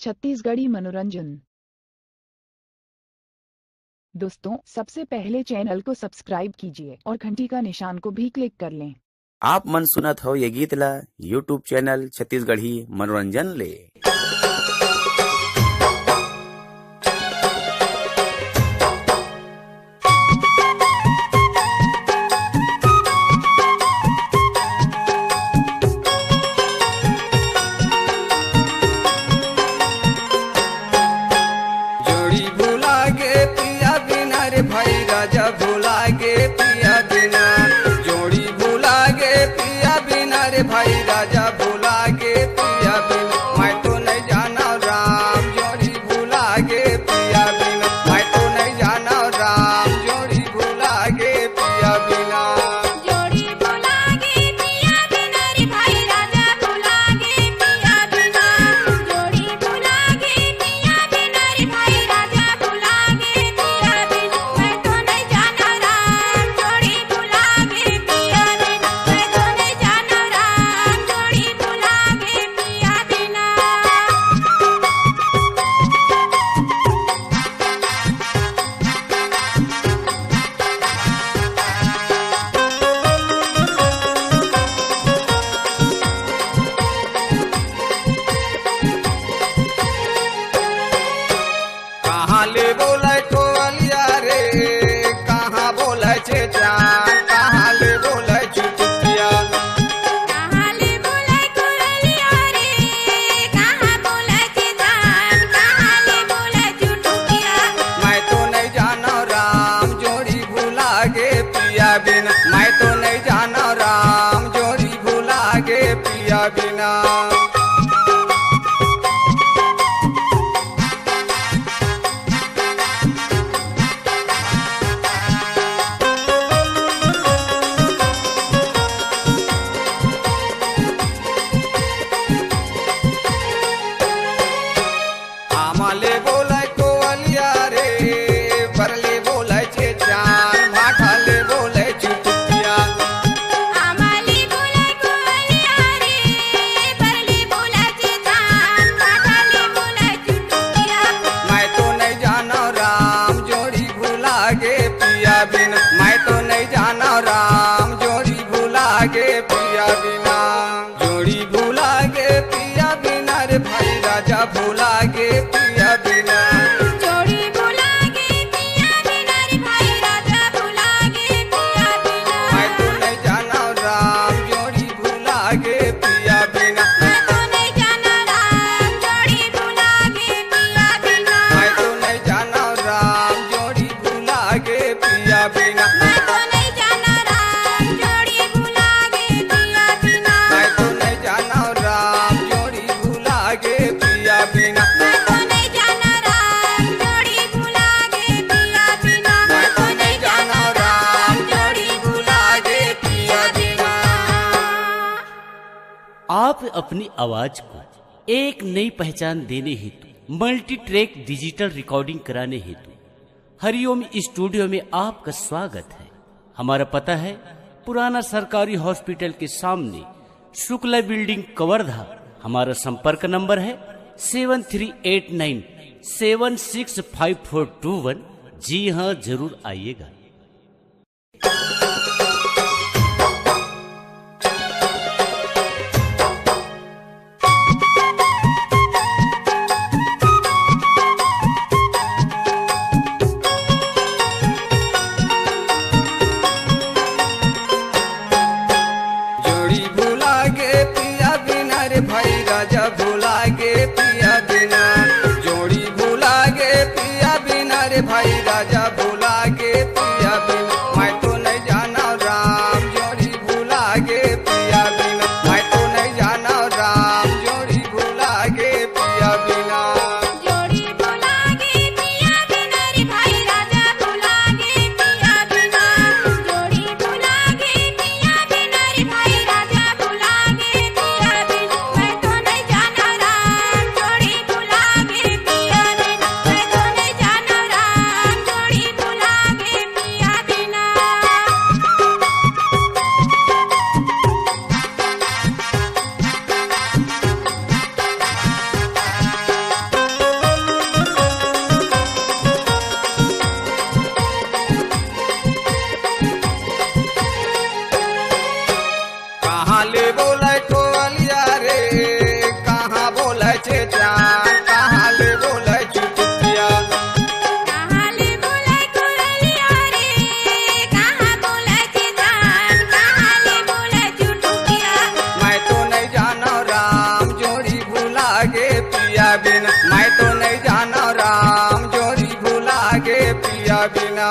छत्तीसगढ़ी मनोरंजन। दोस्तों, सबसे पहले चैनल को सब्सक्राइब कीजिए और घंटी का निशान को भी क्लिक कर लें। आप मन सुनत हो ये गीत ला यूट्यूब चैनल छत्तीसगढ़ी मनोरंजन ले। जोड़ी भुला गे पिया बिना रे भाई राजा भुला गे पिया बिना। जोड़ी भुला गे पिया बिना रे भाई राजा भुला गे पिया बिना। मैं तो नहीं जाना राम जोड़ी भुला गे पिया बिना। मैं तो नहीं जाना राम जोड़ी भुला गे पिया बिना। जोड़ी भुला गे पिया बिना रे भाई राजा भुला गे पिया बिना। जोड़ी भुला गे पिया बिना रे भाई राजा भुला गे पिया बिना। मैं तो नहीं जाना राम जोड़ी भुला गे पिया बिना। मैं तो नहीं जाना राम जोड़ी भुला गे पिया बिना। कहाँ ले बोले कोलिया रे कहाँ बोले छे जान। कहाँ ले बोले चुटिया कहाँ ले बोले कोलिया रे कहाँ बोले छे जान। कहाँ ले बोले चुटुकिया। मैं तो नहीं जाना राम जोड़ी भुला गे पिया बिना। मैं तो नहीं जाना राम जोड़ी भुला गे पिया बिना। आमाले बोले कोलिया रे बरले बोले छे जान। भाठाले बोले चुटिया आमाले बोले कोलिया रे बरले बोले छे जान। भाठाले बोले चुटुकिया। मैं तो नहीं जाना राम जोड़ी भुला गे पिया बिना। मैं तो नहीं जाना राम जोड़ी भुला गे पिया बिना। जोड़ी भुला गे पिया बिना रे भाई राजा भुला गे पिया बिना। जोड़ी भुला गे पिया बिना रे भाई राजा भुला गे पिया बिना। मैं तो नहीं जाना राम जोड़ी भुला गे पिया बिना। मैं तो नहीं जाना राम जोड़ी भुला गे पिया बिना। मैं तो नहीं जाना राम जोड़ी भुला गे पिया बिना। मैं तो नहीं जाना राम जोड़ी भुला गे पिया बिना। मैं तो नहीं जाना राम जोड़ी भुला गे पिया बिना। मैं तो नहीं जाना राम जोड़ी भुला गे पिया बिना। मैं तो नहीं जाना राम जोड़ी भुला गे पिया बिना। आप अपनी आवाज को एक नई पहचान देने हेतु मल्टी ट्रैक डिजिटल रिकॉर्डिंग कराने हेतु हरिओम स्टूडियो में आपका स्वागत है। हमारा पता है पुराना सरकारी हॉस्पिटल के सामने शुक्ला बिल्डिंग कवर्धा। हमारा संपर्क नंबर है 7389765421। जी हाँ, जरूर आइएगा। जोड़ी भुला गे पिया बिना रे भाई राजा भुला गे पिया बिना। जोड़ी भुला गे पिया बिना रे भाई राजा भुला गे पिया पिया बिना। मैं तो नहीं जाना राम जोड़ी भुला गे पिया बिना।